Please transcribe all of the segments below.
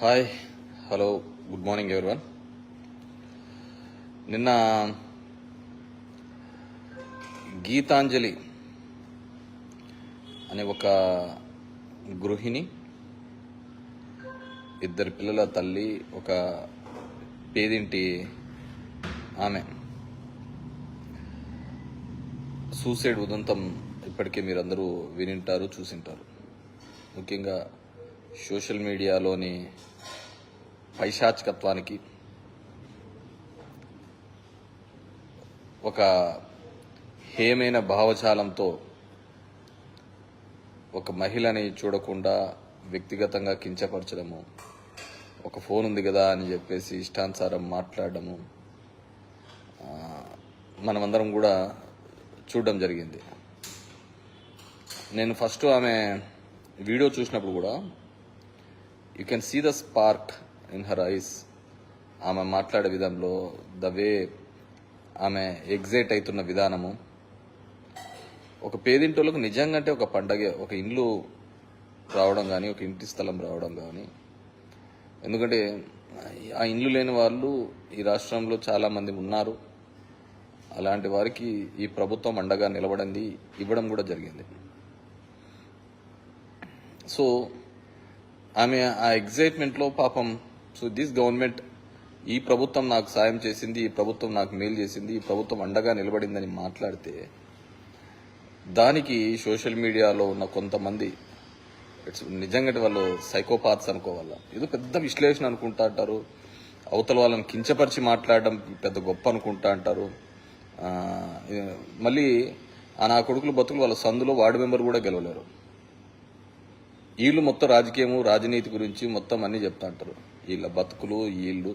Hi, hello, good morning everyone. నిన్న గీతాంజలి అనే ఒక గృహిణి, ఇద్దరు పిల్లల తల్లి, ఒక పేదింటి ఆమె సూసైడ్ ఉదంతం ఇప్పటికే మీరందరూ వినింటారు, చూసింటారు. ముఖ్యంగా సోషల్ మీడియాలోని పైశాచికత్వానికి, ఒక హేమైన భావజాలంతో ఒక మహిళని చూడకుండా వ్యక్తిగతంగా కించపరచడము, ఒక ఫోన్ ఉంది కదా అని చెప్పేసి ఇష్టానుసారం మాట్లాడడము మనమందరం కూడా చూడడం జరిగింది. నేను ఫస్ట్ ఆమె వీడియో చూసినప్పుడు కూడా you can see the spark in her eyes. ఆమె మాట్లాడే విధంలో, ద వే ఆమె ఎగ్జైట్ అవుతున్న విధానము, ఒక పేదింటోళ్ళకు నిజంగా అంటే ఒక పండగ, ఒక ఇల్లు రావడం కానీ, ఒక ఇంటి స్థలం రావడం కానీ. ఎందుకంటే ఆ ఇల్లు లేని వాళ్ళు ఈ రాష్ట్రంలో చాలామంది ఉన్నారు. అలాంటి వారికి ఈ ప్రభుత్వం అండగా నిలబడింది, ఇవ్వడం కూడా జరిగింది. సో ఆమె ఆ ఎగ్జైట్మెంట్లో పాపం, సో దిస్ గవర్నమెంట్, ఈ ప్రభుత్వం నాకు సాయం చేసింది, ఈ ప్రభుత్వం నాకు మేలు చేసింది, ఈ ప్రభుత్వం అండగా నిలబడిందని మాట్లాడితే దానికి సోషల్ మీడియాలో ఉన్న కొంతమంది నిజంగా వాళ్ళు సైకోపాత్స్ అనుకోవాలా, ఏదో పెద్ద విశ్లేషణ అనుకుంటా అంటారు, అవతల వాళ్ళని కించపరిచి మాట్లాడడం పెద్ద గొప్ప అనుకుంటా అంటారు. మళ్ళీ నా కొడుకులు బతుకులు వాళ్ళ సందులో వార్డు మెంబర్ కూడా గెలవలేరు. వీళ్ళు మొత్తం రాజకీయము, రాజనీతి గురించి మొత్తం అన్నీ చెప్తా అంటారు. వీళ్ళ బతుకులు, వీళ్ళు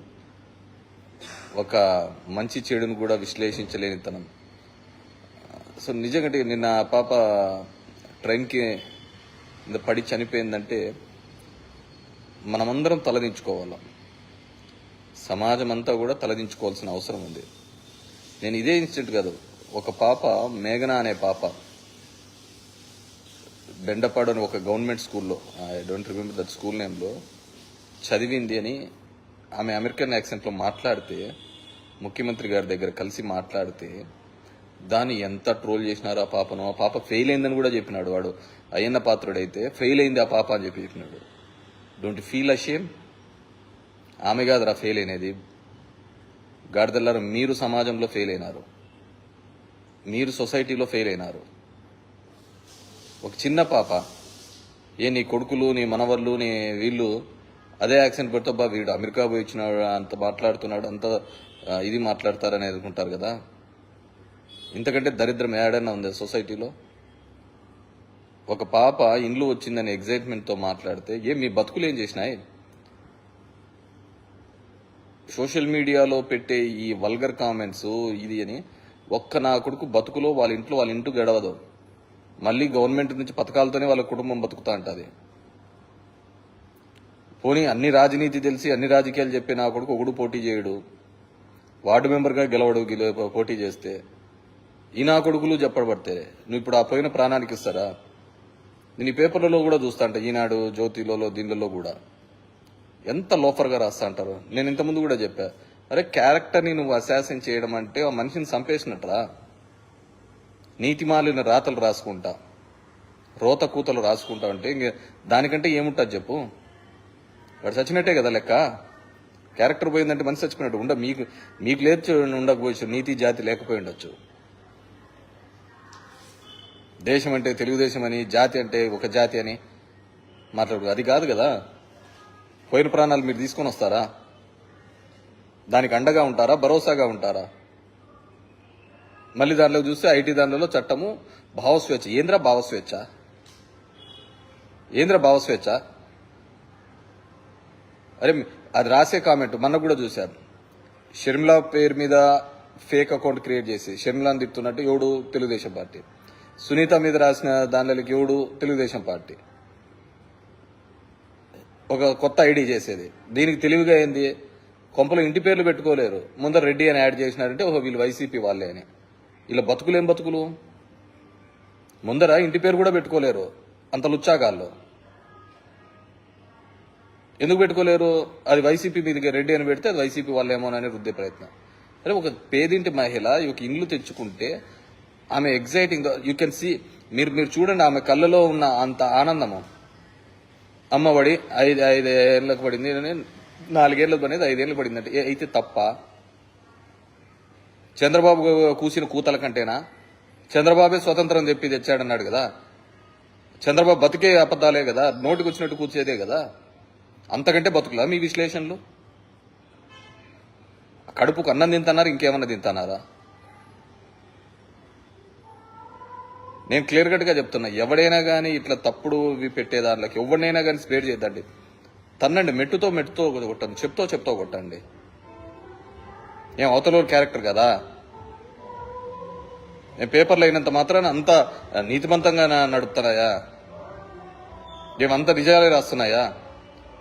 ఒక మంచి చెడును కూడా విశ్లేషించలేనితనం. సో నిజంగా నిన్న ఆ పాప ట్రైన్కి పడి చనిపోయిందంటే మనమందరం తలదించుకోవాలి, సమాజం అంతా కూడా తలదించుకోవాల్సిన అవసరం ఉంది. నేను ఇదే ఇన్సిడెంట్ కాదు, ఒక పాప మేఘన అనే పాప బెండపాడు అని ఒక గవర్నమెంట్ స్కూల్లో, I don't remember that school నేమ్లో చదివింది అని ఆమె అమెరికన్ యాక్సెంట్లో మాట్లాడితే, ముఖ్యమంత్రి గారి దగ్గర కలిసి మాట్లాడితే దాన్ని ఎంత ట్రోల్ చేసినారు ఆ పాపను. ఆ పాప ఫెయిల్ అయిందని కూడా చెప్పినాడు. వాడు అయ్యన్న పాత్రుడైతే ఫెయిల్ అయింది ఆ పాప అని చెప్పినాడు. Don't feel ashamed. ఆమె కాదురా ఫెయిల్ అయినది, గాడిదల్లారు మీరు సమాజంలో ఫెయిల్ అయినారు, మీరు సొసైటీలో ఫెయిల్ అయినారు. ఒక చిన్న పాప, నీ కొడుకులు, నీ మనవర్లు, నీ వీళ్ళు అదే యాక్సెంట్ పెడితే బా వీడు అమెరికా పోయి వచ్చినాడు, అంత మాట్లాడుతున్నాడు, అంత ఇది మాట్లాడతారని ఎదుర్కొంటారు కదా. ఇంతకంటే దరిద్రం ఏడైనా ఉంది సొసైటీలో? ఒక పాప ఇండ్లు వచ్చిందని ఎగ్జైట్మెంట్తో మాట్లాడితే మీ బతుకులు ఏం చేసినాయి? సోషల్ మీడియాలో పెట్టే ఈ వల్గర్ కామెంట్స్ ఇది అని, నా కొడుకు బతుకులో వాళ్ళ ఇంటి గడవదు, మళ్ళీ గవర్నమెంట్ నుంచి పథకాలతోనే వాళ్ళ కుటుంబం బతుకుతా ఉంటుంది. పోనీ అన్ని రాజనీతి తెలిసి అన్ని రాజకీయాలు చెప్పి నా కొడుకు ఒకడు పోటీ చేయడు, వార్డు మెంబర్గా గెలవడు పోటీ చేస్తే, ఈ నా కొడుకులు చెప్పబడితే నువ్వు ఇప్పుడు ఆ పోయిన ప్రాణానికి ఇస్తారా? నేను ఈ పేపర్లలో కూడా చూస్తా అంట, ఈనాడు, జ్యోతిలో, దీనిలో కూడా ఎంత లోఫర్గా రాస్తా అంటారు. నేను ఇంతకుముందు కూడా చెప్పా, అరే క్యారెక్టర్ని నువ్వు అసాసిన్ చేయడం అంటే ఆ మనిషిని చంపేసినట్రా. నీతిమాలిన రాతలు రాసుకుంటా, రోత కూతలు రాసుకుంటా అంటే ఇంక దానికంటే ఏముంటుంది చెప్పు? వాడు చచ్చినట్టే కదా లెక్క. క్యారెక్టర్ పోయిందంటే మనిషి చచ్చిపోయినట్టు మీకు లేర్చి ఉండకపోవచ్చు, నీతి జాతి లేకపోయి ఉండొచ్చు. దేశం అంటే తెలుగుదేశం అని, జాతి అంటే ఒక జాతి అని మాట్లాడు, అది కాదు కదా. పోయిన ప్రాణాలు మీరు తీసుకొని వస్తారా? దానికి అండగా ఉంటారా, భరోసాగా ఉంటారా? మళ్ళీ దాంట్లో చూస్తే ఐటీ దానిలో చట్టము భావస్వేచ్ఛ. ఏంద్ర భావస్వేచ్ఛ? అరే అది రాసే కామెంట్ మొన్న కూడా చూశాను. షర్మిల పేరు మీద ఫేక్ అకౌంట్ క్రియేట్ చేసి షర్మిలాని తిడుతున్నట్టు ఎవడు? తెలుగుదేశం పార్టీ. సునీత మీద రాసిన దానిలోకి ఎవడు? తెలుగుదేశం పార్టీ. ఒక కొత్త ఐడి చేసేది. దీనికి తెలివిగా ఏంది? కొంపలో ఇంటి పేర్లు పెట్టుకోలేరు, ముందర రెడ్డి అని యాడ్ చేసినారంటే ఓహో వీళ్ళు వైసీపీ వాళ్ళే అని. ఇలా బతుకులేం బతుకులు? ముందర ఇంటి పేరు కూడా పెట్టుకోలేరు, అంత లుచ్చాగాళ్ళు. ఎందుకు పెట్టుకోలేరు? అది వైసీపీ మీదకి రెడ్డి అని పెడితే అది వైసీపీ వాళ్ళేమోనని రుద్దే ప్రయత్నం. అరే ఒక పేదింటి మహిళ ఒక ఇల్లు తెచ్చుకుంటే ఆమె ఎగ్జైటింగ్, యూ కెన్ సీ, మీరు చూడండి ఆమె కళ్ళలో ఉన్న అంత ఆనందము. అమ్మఒడి 5 ఏళ్ళకు పడింది, 4 ఏళ్ళకు పడింది, 5 ఏళ్ళకు పడింది అంటే అయితే తప్ప? చంద్రబాబు కూసిన కూతల కంటేనా? చంద్రబాబే స్వతంత్రం తెచ్చాడన్నాడు కదా. చంద్రబాబు బతికే అబద్ధాలే కదా, నోటికి వచ్చినట్టు కూర్చేదే కదా. అంతకంటే బతుకులా మీ విశ్లేషణలు? కడుపుకు అన్నం తింటున్నారు, ఇంకేమన్నా తింటున్నారా? నేను క్లియర్ కట్గా చెప్తున్నా, ఎవడైనా కానీ ఇట్లా తప్పుడు పెట్టే దాంట్లోకి ఎవరినైనా కానీ స్పేర్ చేద్దండి. తన్నండి, మెట్టుతో కొట్టండి, చెప్తో కొట్టండి. ఏం అవతల క్యారెక్టర్ కదా? నేను పేపర్లో అయినంత మాత్రాన అంత నీతిమంతంగా నడుపుతున్నాయా? ఏమంత నిజాలే రాస్తున్నాయా?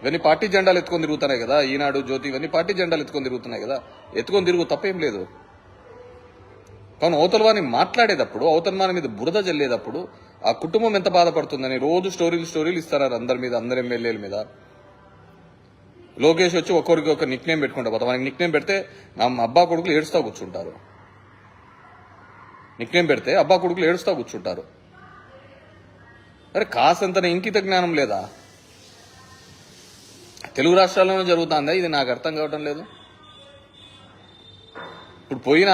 ఇవన్నీ పార్టీ జెండాలు ఎత్తుకొని తిరుగుతున్నాయి కదా. ఈనాడు, జ్యోతి ఇవన్నీ పార్టీ జెండాలు ఎత్తుకొని తిరుగుతున్నాయి కదా. ఎత్తుకొని తిరుగు, తప్పేం లేదు. కానీ అవతలవాని మాట్లాడేటప్పుడు, అవతలవాని మీద బురద జల్లేటప్పుడు ఆ కుటుంబం ఎంత బాధపడుతుందని రోజు స్టోరీలు ఇస్తారు అందరి మీద, అందరి ఎమ్మెల్యేల మీద. లోకేష్ వచ్చి ఒక్కొరికి ఒక నిక్ నేమ్ పెట్టుకుంటా పోతాం. మనకి నిక్ నేమ్ పెడితే అబ్బా కొడుకులు ఏడుస్తా కూర్చుంటారు. నిక్ నేమ్ పెడితే అబ్బా కొడుకులు ఏడుస్తా కూర్చుంటారు. అరే కాసంత ఇంకిత జ్ఞానం లేదా? తెలుగు రాష్ట్రాల్లోనే జరుగుతుందా ఇది? నాకు అర్థం కావటం లేదు. ఇప్పుడు పోయిన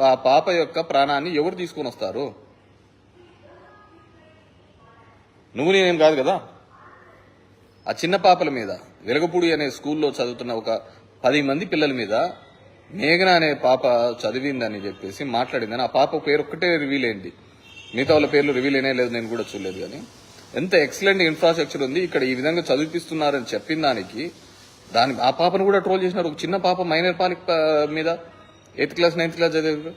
ఆ పాప యొక్క ప్రాణాన్ని ఎవరు తీసుకొని వస్తారు? నువ్వు నేనేం కాదు కదా. ఆ చిన్న పాపల మీద, వెలగపూడి అనే స్కూల్లో చదువుతున్న ఒక 10 మంది పిల్లల మీద మేఘన అనే పాప చదివిందని చెప్పేసి మాట్లాడిందని, ఆ పాప పేరు ఒక్కటే రివీల్ అయింది. మిగతా వాళ్ళ పేర్లు రివీల్ అయినా లేదు, నేను కూడా చూడలేదు. కానీ ఎంత ఎక్సలెంట్ ఇన్ఫ్రాస్ట్రక్చర్ ఉంది ఇక్కడ, ఈ విధంగా చదివిస్తున్నారని చెప్పిన దానికి ఆ పాపను కూడా ట్రోల్ చేసినారు. ఒక చిన్న పాప మైనర్ పాలిక మీద 8th క్లాస్ 9th క్లాస్ చదివారు.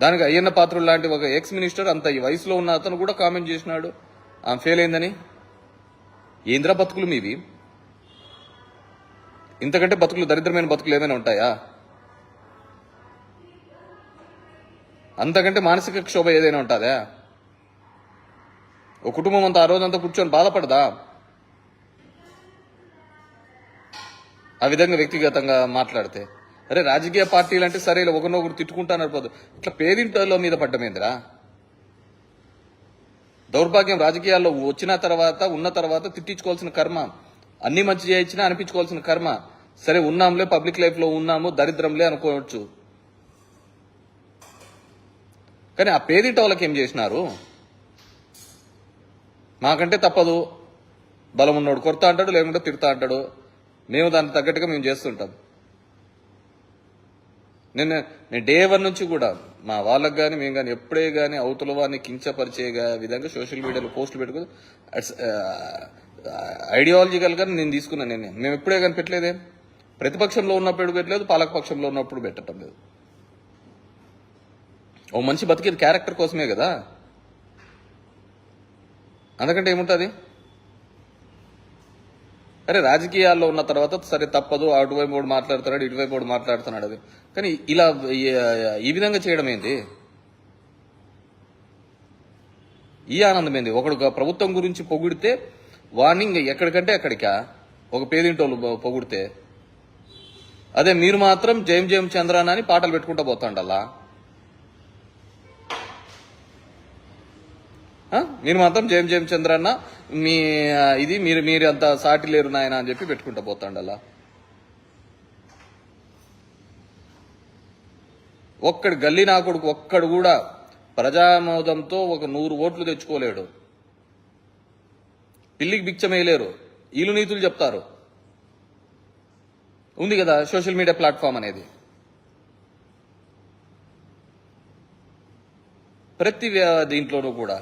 దానికి అయ్యన్న పాత్రుడు లాంటి ఒక ఎక్స్ మినిస్టర్ అంత ఈ వయసులో ఉన్న అతను కూడా కామెంట్ చేసినాడు ఆమె ఫెయిల్ అయిందని. ఏంద్ర బతుకులు మీవి? ఇంతకంటే బతుకులు, దరిద్రమైన బతుకులు ఏమైనా ఉంటాయా? అంతకంటే మానసిక క్షోభ ఏదైనా ఉంటుందా? ఒక కుటుంబం అంతా ఆ రోజంతా కూర్చొని బాధపడదా? ఆ విధంగా వ్యక్తిగతంగా మాట్లాడితే అరే రాజకీయ పార్టీలు అంటే సరే ఒకరినొకరు తిట్టుకుంటాను పోదు, ఇట్లా పేదింట్లో మీద పడ్డమేందిరా? దౌర్భాగ్యం రాజకీయాల్లో ఉన్న తర్వాత తిట్టించుకోవాల్సిన కర్మ, అన్ని మంచి చేయించినా అనిపించుకోవాల్సిన కర్మ. సరే ఉన్నాంలే, పబ్లిక్ లైఫ్ లో ఉన్నాము, దరిద్రంలే అనుకోవచ్చు. కానీ ఆ పేదింటి వాళ్ళకి ఏం చేసినారు? మాకంటే తప్పదు, బలం ఉన్నోడు కొడతా అంటాడు, లేకుంటే తిడతా అంటాడు, మేము దానికి తగ్గట్టుగా మేము చేస్తుంటాం. నేను డే 1 నుంచి కూడా మా వాళ్ళకి కానీ మేము కానీ ఎప్పుడే కానీ అవతల వారిని కించపరిచే విధంగా సోషల్ మీడియాలో పోస్టులు పెట్టుకుని ఐడియాలజికల్ గా నేను తీసుకున్నాను. మేము ఎప్పుడే కానీ పెట్టలేదే. ప్రతిపక్షంలో ఉన్నప్పుడు పెట్టలేదు, పాలకపక్షంలో ఉన్నప్పుడు పెట్టడం లేదు. ఓ మనిషి బతికేది క్యారెక్టర్ కోసమే కదా, అందుకంటే ఏముంటుంది? అరే రాజకీయాల్లో ఉన్న తర్వాత సరే తప్పదు, అటువైపు కూడా మాట్లాడుతున్నాడు, ఇటువైపు కూడా మాట్లాడుతున్నాడు. అది కానీ ఇలా ఈ విధంగా చేయడం ఏంటి? ఈ ఆనందం ఏంది? ఒకడు ప్రభుత్వం గురించి పొగిడితే వాడిని ఇంకా ఎక్కడికంటే ఎక్కడికా, ఒక పేదింటోళ్ళు పొగిడితే. అదే మీరు మాత్రం జయం జయం చంద్రాన అని పాటలు పెట్టుకుంటూ పోతాండల్లా. మీరు మాత్రం జయం జయం చంద్రన్న మీ ఇది మీరు అంత సాటి లేరు నాయన అని చెప్పి పెట్టుకుంటూ పోతాండల్లా. ఒక్కడు గల్లీ నా కొడుకు ఒక్కడు కూడా ప్రజామోదంతో ఒక 100 ఓట్లు తెచ్చుకోలేడు. పిల్లికి బిచ్చమేయలేరు, ఈలు నీతులు చెప్తారు. ఉంది కదా సోషల్ మీడియా ప్లాట్ఫామ్ అనేది. ప్రతి దీంట్లోనూ కూడా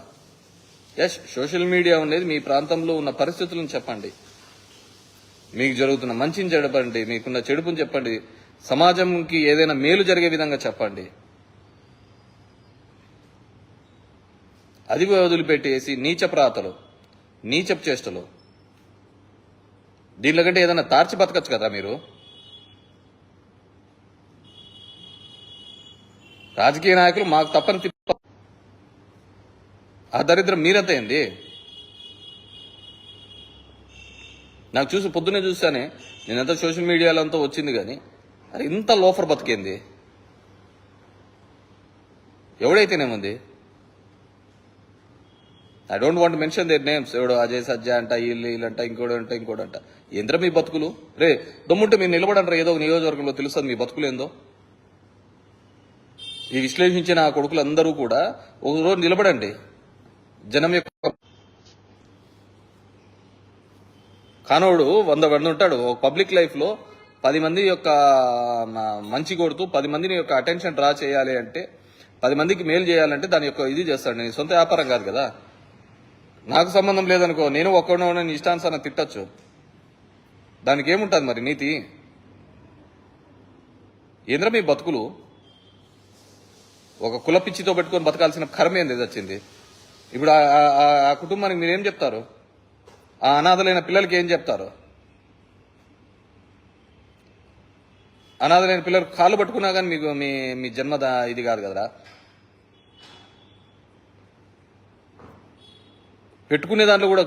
ఎస్ సోషల్ మీడియా ఉండేది మీ ప్రాంతంలో ఉన్న పరిస్థితులను చెప్పండి, మీకు జరుగుతున్న మంచిని చెప్పండి, మీకున్న చెడుపుని చెప్పండి, సమాజంకి ఏదైనా మేలు జరిగే విధంగా చెప్పండి. అది వదిలిపెట్టేసి నీచపు రాతలు, నీచపు చేష్టలు, దీనిలో కంటే ఏదైనా తార్చి బతకచ్చు కదా మీరు. రాజకీయ నాయకులు మాకు తప్పని ఆ దరిద్రం మీరంతా ఏంది? నాకు చూసి పొద్దునే చూసానే, నేనంతా సోషల్ మీడియాలో అంతా వచ్చింది కానీ అరే ఇంత లోఫర్ బతికేంది ఎవడైతేనేముంది. I don't want mention their names. ఎవడో అజయ్ సజ్జా అంట, వీళ్ళంట, ఇంకోడంట. ఏంద్ర మీ బతుకులు? రే దమ్ముంటే మీరు నిలబడంటారా ఏదో ఒక నియోజకవర్గంలో తెలుస్తుంది మీ బతుకులు ఏందో. ఈ విశ్లేషించిన ఆ కొడుకులందరూ కూడా ఒక రోజు నిలబడండి. జనం యొక్క కానోడు 100 మంది ఉంటాడు. ఒక పబ్లిక్ లైఫ్ లో 10 మంది యొక్క మంచి కొడుతూ 10 మందిని యొక్క అటెన్షన్ డ్రా చేయాలి అంటే, 10 మందికి మేలు చేయాలంటే దాని యొక్క ఇది చేస్తాడు. నేను సొంత వ్యాపారం కాదు కదా, నాకు సంబంధం లేదనుకో, నేను ఒక్కడో ఇష్టానుసారం తిట్టచ్చు. దానికి ఏముంటుంది మరి నీతి? ఏంద్ర మీ బతుకులు? ఒక కుల పిచ్చితో పెట్టుకొని బతకాల్సిన కర్మ ఏంది వచ్చింది. ఇప్పుడు ఆ కుటుంబానికి మీరేం చెప్తారు? ఆ అనాథలైన పిల్లలకి ఏం చెప్తారు? అనాథలైన పిల్లలు కాళ్ళు పట్టుకున్నా కానీ మీకు మీ జన్మద ఇది కాదు కదరా. పెట్టుకునే దాంట్లో కూడా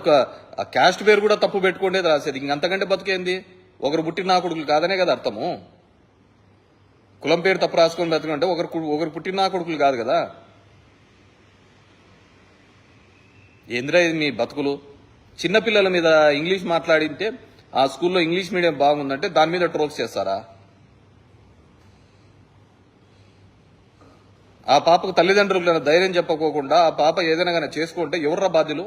ఆ క్యాస్ట్ పేరు కూడా తప్పు పెట్టుకునేది రాసేది. ఇంకంతకంటే బతికేంది? ఒకరు పుట్టిన నా కొడుకులు కాదనే కదా అర్థము. కులం పేరు తప్పు రాసుకొని బతుకుంటే ఒకరు పుట్టిన నా కొడుకులు కాదు కదా. ఏంద్రా ఇది మీ బతుకులు? చిన్నపిల్లల మీద ఇంగ్లీష్ మాట్లాడింటే ఆ స్కూల్లో ఇంగ్లీష్ మీడియం బాగుందంటే దాని మీద ట్రోల్స్ చేస్తారా? ఆ పాపకు తల్లిదండ్రులు ధైర్యం చెప్పకోకుండా ఆ పాప ఏదైనా కానీ చేసుకుంటే ఎవర్రా బాధ్యులు?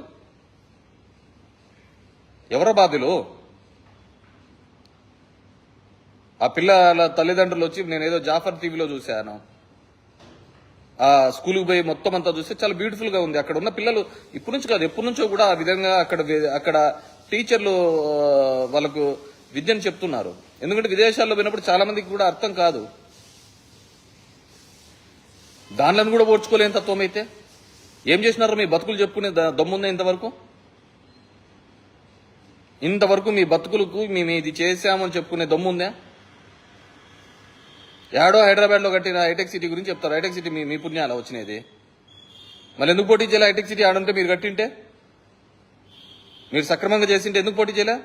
ఆ పిల్లల తల్లిదండ్రులు వచ్చి, నేనేదో జాఫర్ టీవీలో చూశాను, ఆ స్కూల్కి పోయి మొత్తం అంతా చూస్తే చాలా బ్యూటిఫుల్ గా ఉంది. అక్కడ ఉన్న పిల్లలు ఇప్పటి నుంచి కాదు ఎప్పటి నుంచో కూడా ఆ విధంగా అక్కడ టీచర్లు వాళ్ళకు విద్యను చెప్తున్నారు. ఎందుకంటే విదేశాల్లో పోయినప్పుడు చాలా మందికి కూడా అర్థం కాదు. దానిలను కూడా ఓర్చుకోలేని తత్వం అయితే ఏం చేసినారో మీ బతుకులు చెప్పుకునే దమ్ముందా? ఇంతవరకు మీ బతుకులకు మేము ఇది చేశామని చెప్పుకునే దమ్ముందా? ఏడో హైదరాబాద్ లో కట్టిన హైటెక్ సిటీ గురించి చెప్తారు. హైటెక్ సిటీ మీ పుణ్యాల వచ్చినది. మళ్ళీ ఎందుకు పోటీ చేయాలి? హైటెక్ సిటీ ఆడుంటే మీరు కట్టింటే, మీరు సక్రమంగా చేసింటే ఎందుకు పోటీ చేయలే?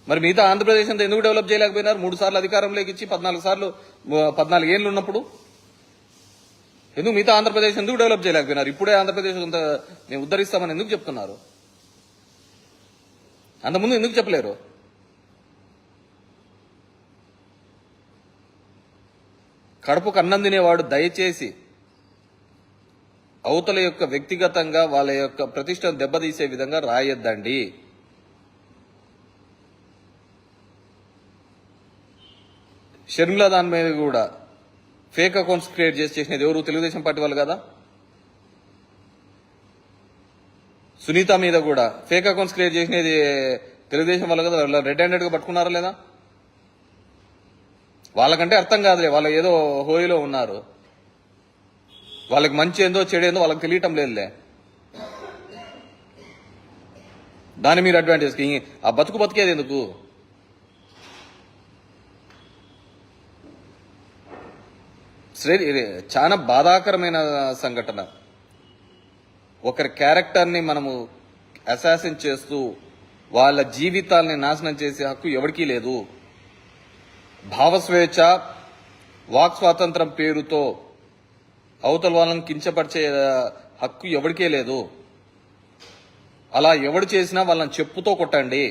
మరి మిగతా ఆంధ్రప్రదేశ్ అంతా ఎందుకు డెవలప్ చేయలేకపోయినారు? 3 సార్లు అధికారంలోకి ఇచ్చి 14 ఏళ్ళు ఉన్నప్పుడు ఎందుకు మిగతా ఆంధ్రప్రదేశ్ ఎందుకు డెవలప్ చేయలేకపోయినారు? ఇప్పుడే ఆంధ్రప్రదేశ్ అంతా మేము ఉద్ధరిస్తామని ఎందుకు చెప్తున్నారు? అంతకుముందు ఎందుకు చెప్పలేరు? కడుపుకు అన్నం తినేవాడు దయచేసి అవతల యొక్క వ్యక్తిగతంగా వాళ్ళ యొక్క ప్రతిష్టను దెబ్బతీసే విధంగా రాయొద్దండి. షర్మిల దాని మీద కూడా ఫేక్ అకౌంట్స్ క్రియేట్ చేసినది ఎవరు? తెలుగుదేశం పార్టీ వాళ్ళు కదా. సునీత మీద కూడా ఫేక్ అకౌంట్స్ క్రియేట్ చేసినది తెలుగుదేశం వాళ్ళు కదా. రెడ్ హ్యాండెడ్ గా పట్టుకున్నారా లేదా? వాళ్ళకంటే అర్థం కాదులే, వాళ్ళు ఏదో హోయిలో ఉన్నారు. వాళ్ళకి మంచి ఏందో చెడేందో వాళ్ళకి తెలియటం లేదులే. దాన్ని మీరు అడ్వాంటేజ్ ఆ బతికేది ఎందుకు? చాలా బాధాకరమైన సంఘటన. ఒకరి క్యారెక్టర్ని మనము అసాసిన్ చేస్తూ వాళ్ళ జీవితాల్ని నాశనం చేసే హక్కు ఎవరికీ లేదు. భావస్వేచ్ఛ, వాక్ స్వాతంత్రం పేరుతో అవతల వాళ్ళని కించపరిచే హక్కు ఎవరికే లేదు. అలా ఎవడు చేసినా వాళ్ళని చెప్పులతో కొట్టండి.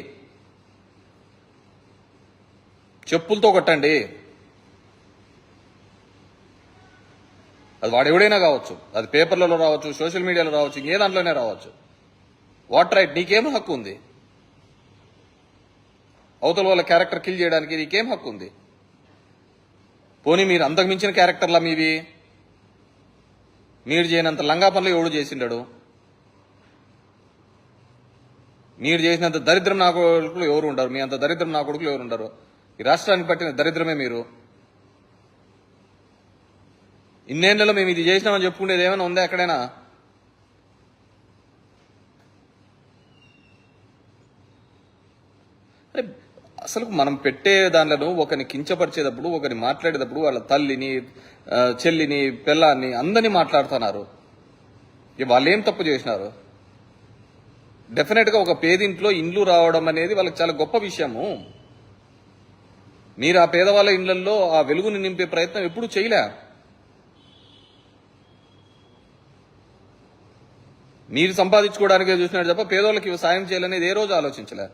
అది వాడెవడైనా కావచ్చు, అది పేపర్లలో రావచ్చు, సోషల్ మీడియాలో రావచ్చు, ఇంకే దాంట్లోనే రావచ్చు. What right? నీకేం హక్కు ఉంది? అవతల వాళ్ళ క్యారెక్టర్ కిల్ చేయడానికి నీకేం హక్కు ఉంది? పోనీ మీరు అంతకు మించిన క్యారెక్టర్లా మీవి? మీరు చేయనంత లంగా పనులు ఎవడు చేసిండడు? మీరు చేసినంత దరిద్రం నా కొడుకులు ఎవరు ఉండరు. మీ అంత దరిద్రం నా కొడుకులు ఎవరు ఉండరు. ఈ రాష్ట్రానికి పట్టిన దరిద్రమే మీరు. ఇన్నేళ్లలో మేము ఇది చేసినామని చెప్పుకునేది ఏమైనా ఉందా ఎక్కడైనా? అరే అసలు మనం పెట్టే దానిలో ఒకరిని కించపరిచేటప్పుడు, ఒకరిని మాట్లాడేటప్పుడు వాళ్ళ తల్లిని, చెల్లిని, పిల్లాన్ని అందరినీ మాట్లాడుతున్నారు. వాళ్ళు ఏం తప్పు చేసినారు? డెఫినెట్గా ఒక పేదింట్లో ఇండ్లు రావడం అనేది వాళ్ళకి చాలా గొప్ప విషయము. మీరు ఆ పేదవాళ్ళ ఇళ్లలో ఆ వెలుగుని నింపే ప్రయత్నం ఎప్పుడూ చేయలే. మీరు సంపాదించుకోవడానికే చూసినాడు తప్ప పేదోళ్ళకి సాయం చేయాలనేది ఏ రోజు ఆలోచించలే.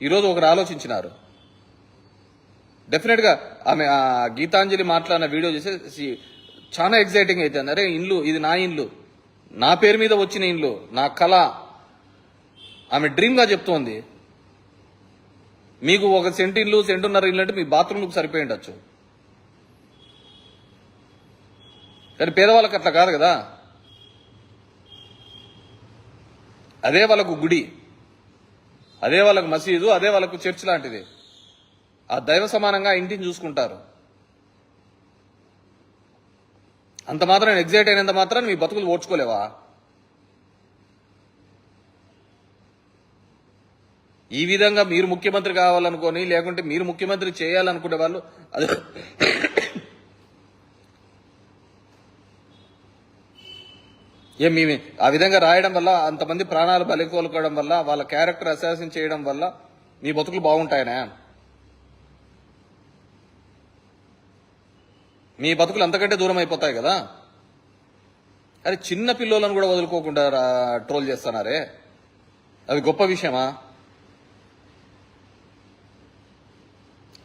ఈరోజు ఒకరు ఆలోచించినారు. డెఫినెట్గా ఆమె ఆ గీతాంజలి మాట్లాడిన వీడియో చేసి చాలా ఎగ్జైటింగ్ అవుతుంది. అరే ఇల్లు, ఇది నా ఇల్లు, నా పేరు మీద వచ్చిన ఇల్లు, నా కళ, ఆమె డ్రీమ్గా చెప్తోంది. మీకు ఒక సెంటు ఇల్లు, సెంటున్నర ఇల్లు అంటే మీ బాత్రూమ్లకు సరిపోయి ఉండొచ్చు, కానీ పేదవాళ్ళకి అట్లా కాదు కదా. అదే వాళ్ళకు గుడి, అదే వాళ్ళకు మసీదు, అదే వాళ్ళకు చర్చ్ లాంటిది. ఆ దైవ సమానంగా ఇంటిని చూసుకుంటారు. అంత మాత్రం ఎగ్జైట్ అయినంత మాత్రం మీ బతుకులు ఓడ్చుకోలేవా? ఈ విధంగా మీరు ముఖ్యమంత్రి కావాలనుకొని, లేకుంటే మీరు ముఖ్యమంత్రి చేయాలనుకునే వాళ్ళు అది ఆ విధంగా రాయడం వల్ల, అంతమంది ప్రాణాలు బలికోలుకోవడం వల్ల, వాళ్ళ క్యారెక్టర్ అసాసిన్ చేయడం వల్ల మీ బతుకులు బాగుంటాయనా? మీ బతుకులు అంతకంటే దూరం అయిపోతాయి కదా. అరే చిన్న పిల్లలను కూడా వదులుకోకుండా ట్రోల్ చేస్తున్నారే, అది గొప్ప విషయమా?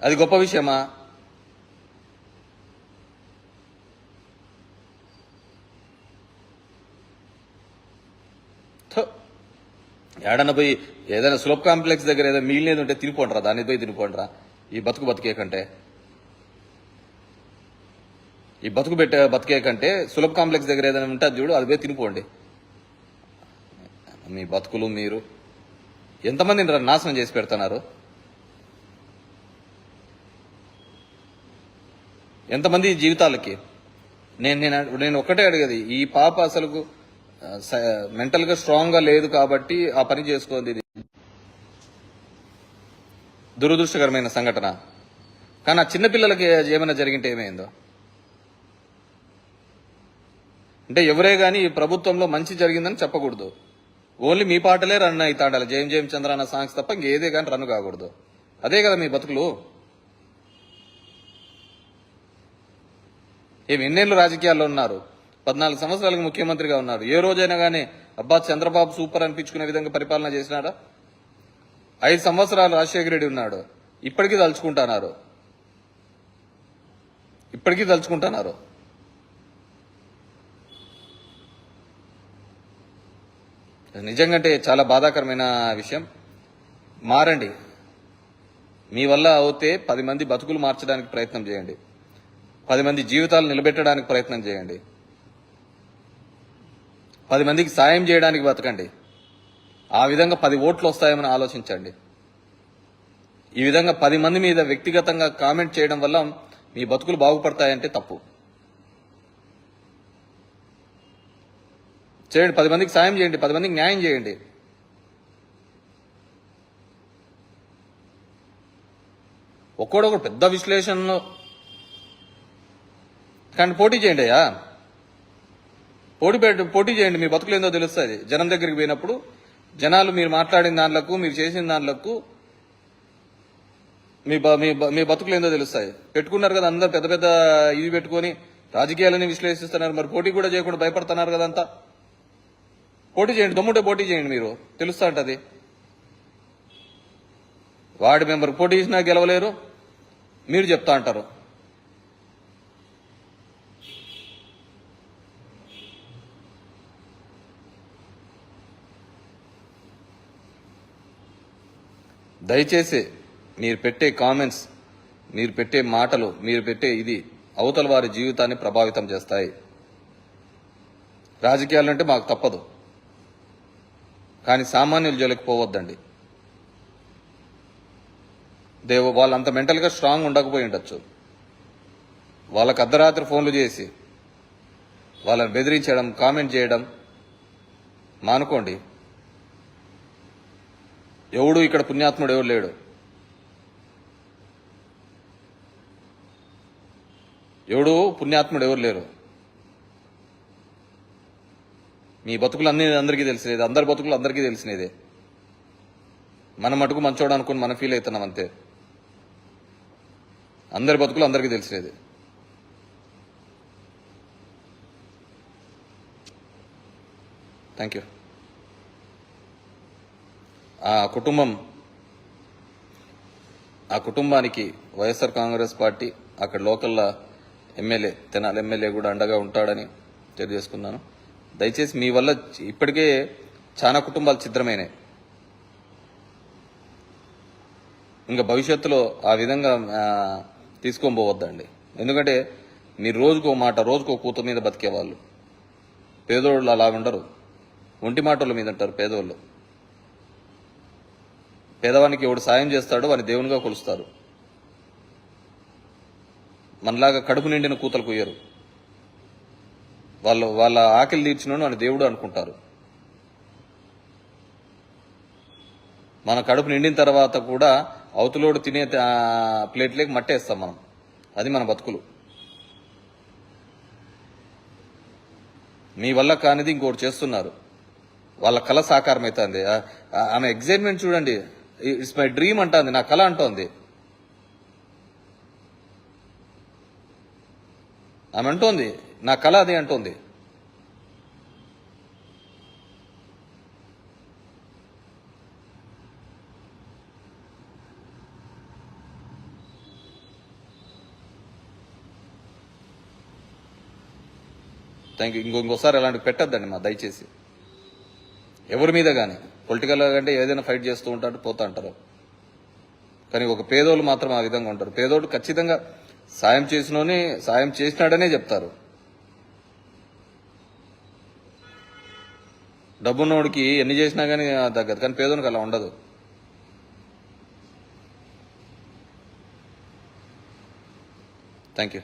అది గొప్ప విషయమా? ఏడన్నా పోయి ఏదైనా సులభ కాంప్లెక్స్ దగ్గర ఏదైనా మిగిలినది ఉంటే తినిపోండిరా, దాన్ని పోయి తినిపోండిరా. ఈ బతికే కంటే, ఈ బతికే కంటే సులభ కాంప్లెక్స్ దగ్గర ఏదైనా ఉంటే అది చూడు, అది పోయి తినిపోండి. మీ బతుకులు మీరు ఎంతమంది నాశనం చేసి పెడుతున్నారు? ఎంతమంది జీవితాలకి? నేను ఒక్కటే అడిగేది, ఈ పాప అసలు మెంటల్ గా స్ట్రాంగ్ గా లేదు కాబట్టి ఆ పని చేసుకోండి. ఇది దురదృష్టకరమైన సంఘటన. కానీ ఆ చిన్నపిల్లలకి ఏమైనా జరిగింటే ఏమైందో? అంటే ఎవరే గాని ఈ ప్రభుత్వంలో మంచి జరిగిందని చెప్పకూడదు. ఓన్లీ మీ పాటలే రన్ అవుతా ఉండాలి. జయం జయం చంద్ర అన్న సాంగ్స్ తప్ప ఇంకేదే కానీ రన్ కాకూడదు. అదే కదా మీ బతుకులు. ఎన్నేళ్ళు రాజకీయాల్లో ఉన్నారు? 14 సంవత్సరాలకు ముఖ్యమంత్రిగా ఉన్నారు. ఏ రోజైనా కానీ అబ్బా చంద్రబాబు సూపర్ అనిపించుకునే విధంగా పరిపాలన చేసినాడా? 5 సంవత్సరాలు రాజశేఖర రెడ్డి ఉన్నాడు. ఇప్పటికీ తలుచుకుంటున్నారు. నిజంగా చాలా బాధాకరమైన విషయం. మారండి. మీ వల్ల అవుతే 10 మంది బతుకులు మార్చడానికి ప్రయత్నం చేయండి. 10 మంది జీవితాలు నిలబెట్టడానికి ప్రయత్నం చేయండి. 10 మందికి సాయం చేయడానికి బతకండి. ఆ విధంగా 10 ఓట్లు వస్తాయేమని ఆలోచించండి. ఈ విధంగా 10 మంది మీద వ్యక్తిగతంగా కామెంట్ చేయడం వల్ల మీ బతుకులు బాగుపడతాయంటే తప్పు. చేయండి, 10 మందికి సాయం చేయండి, 10 మందికి న్యాయం చేయండి. ఒక్కోడొకడు పెద్ద విశ్లేషణలో కానీ పోటీ చేయండి అయ్యా, పోటీ చేయండి. మీ బతుకులు ఏందో తెలుస్తుంది. జనం దగ్గరికి పోయినప్పుడు జనాలు మీరు మాట్లాడిన దాంట్లకు, మీరు చేసిన దాంట్లకు మీ బతుకులు ఏందో తెలుస్తాయి. పెట్టుకున్నారు కదా అందరు పెద్ద పెద్ద ఇవి పెట్టుకొని రాజకీయాలని విశ్లేషిస్తున్నారు. మరి పోటీ కూడా చేయకుండా భయపడుతున్నారు కదంతా. పోటీ చేయండి, దమ్ముంటే పోటీ చేయండి. మీరు తెలుస్తా ఉంటది. వార్డు మెంబర్ పోటీ చేసినా గెలవలేరు, మీరు చెప్తా అంటారు. దయచేసి మీరు పెట్టే కామెంట్స్, మీరు పెట్టే మాటలు, మీరు పెట్టే ఇది అవతల వారి జీవితాన్ని ప్రభావితం చేస్తాయి. రాజకీయాలంటే మాకు తప్పదు, కానీ సామాన్యుల జోలికి పోవద్దండి. వాళ్ళంత మెంటల్గా స్ట్రాంగ్ ఉండకపోయి ఉండొచ్చు. వాళ్ళకు అర్ధరాత్రి ఫోన్లు చేసి వాళ్ళని బెదిరించడం, కామెంట్ చేయడం మానుకోండి. ఎవడు ఇక్కడ పుణ్యాత్ముడు ఎవరు లేడు. పుణ్యాత్ముడు ఎవరు లేరు. మీ బతుకులు అందరికీ తెలిసినది, అందరి బతుకులు అందరికీ తెలిసినదే. మనం మటుకు మంచోడు అనుకుని మనం ఫీల్ అవుతున్నాం అంతే. అందరి బతుకులు అందరికీ తెలిసినది. Thank you. ఆ కుటుంబానికి వైఎస్ఆర్ కాంగ్రెస్ పార్టీ అక్కడ లోకల్ ఎమ్మెల్యే, తెనాలి ఎమ్మెల్యే కూడా అండగా ఉంటాడని తెలియజేసుకున్నాను. దయచేసి మీ వల్ల ఇప్పటికే చాలా కుటుంబాలు ఛిద్రమైనాయి. ఇంకా భవిష్యత్తులో ఆ విధంగా తీసుకొని పోవద్దండి. ఎందుకంటే మీరు రోజుకో మాట, రోజుకో కూత మీద బతికేవాళ్ళు. పేదోళ్ళు అలా ఉండరు, ఒంటి మాటల మీద ఉంటారు పేదోళ్ళు. పేదవానికి ఎవడు సాయం చేస్తాడో వాని దేవునిగా కొలుస్తారు. మనలాగా కడుపు నిండిన కూతలు కొయ్యరు. వాళ్ళ ఆకలి తీర్చినోడు అని దేవుడు అనుకుంటారు. మన కడుపు నిండిన తర్వాత కూడా అవతలోడు తినే ప్లేట్లేకి మట్టేస్తాం మనం. అది మన బతుకులు. మీ వల్ల కానిది ఇంకోటి చేస్తున్నారు. వాళ్ళ కళ సాకారం అవుతుంది. ఆమె ఎగ్జైట్మెంట్ చూడండి. ఇట్స్ మై డ్రీమ్ అంటుంది, నా కళ అంటోంది. ఆమె అంటోంది నా కళ అదే అంటోంది. Thank you. ఇంకోసారి అలాంటి పెట్టద్దండి మా, దయచేసి. ఎవరి మీద కానీ పొలిటికల్గా అంటే ఏదైనా ఫైట్ చేస్తూ ఉంటారు, పోతా అంటారు. కానీ ఒక పేదోళ్ళు మాత్రం ఆ విధంగా ఉంటారు. పేదోడు ఖచ్చితంగా సాయం చేసినోని సాయం చేసినాడనే చెప్తారు. డబ్బున్నోడికి ఎన్ని చేసినా కానీ తగ్గదు, కానీ పేదోనికి అలా ఉండదు. Thank you.